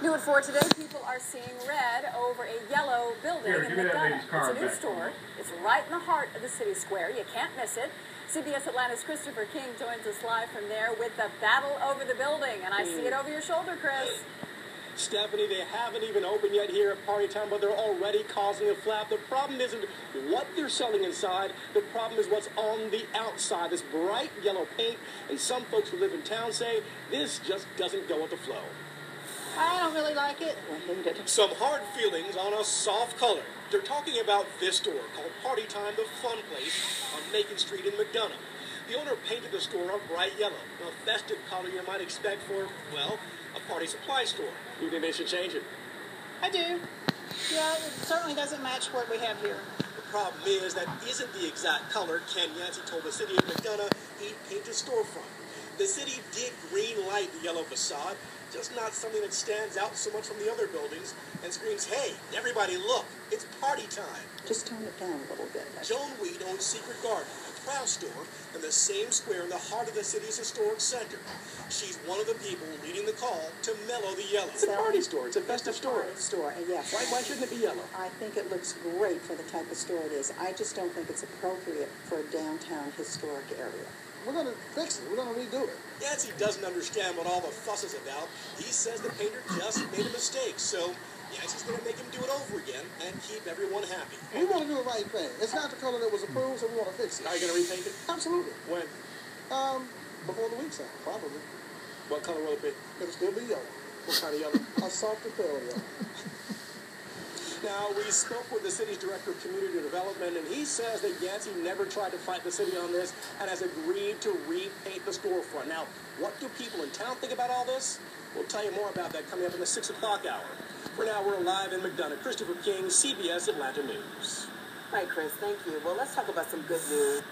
New at 4 today, people are seeing red over a yellow building in McDonough. It's a new store. It's right in the heart of the city square. You can't miss it. CBS Atlanta's Christopher King joins us live from there with the battle over the building. And I see it over your shoulder, Chris. Stephanie, they haven't even opened yet here at Party Time, but they're already causing a flap. The problem isn't what they're selling inside. The problem is what's on the outside. This bright yellow paint, and some folks who live in town say this just doesn't go with the flow. I don't really like it. I hate it. Some hard feelings on a soft color. They're talking about this store called Party Time, the fun place on Macon Street in McDonough. The owner painted the store a bright yellow, a festive color you might expect for, well, a party supply store. You think they should change it? I do. Yeah, it certainly doesn't match what we have here. The problem is that isn't the exact color Ken Yancey told the city of McDonough he'd paint his storefront. The city did green light the yellow facade, just not something that stands out so much from the other buildings and screams, hey, everybody look, it's party time. Just tone it down a little bit. Joan Weed owns Secret Garden, a craft store in the same square in the heart of the city's historic center. She's one of the people leading the call to mellow the yellow. It's a party store. It's a festive store. Yes. Why shouldn't it be yellow? I think it looks great for the type of store it is. I just don't think it's appropriate for a downtown historic area. We're going to fix it. We're going to redo it. Yancey doesn't understand what all the fuss is about. He says the painter just made a mistake, so Yancey's going to make him do it over again and keep everyone happy. We want to do the right thing. It's not the color that was approved, so we want to fix it. Are you going to repaint it? Absolutely. When? Before the week's out, probably. What color will it be? It'll still be yellow. What kind of yellow? A softer pale yellow. Now, we spoke with the city's director of community development, and he says that Yancey never tried to fight the city on this and has agreed to repaint the storefront. Now, what do people in town think about all this? We'll tell you more about that coming up in the 6 o'clock hour. For now, we're live in McDonough. Christopher King, CBS Atlanta News. All right, Chris, thank you. Well, let's talk about some good news.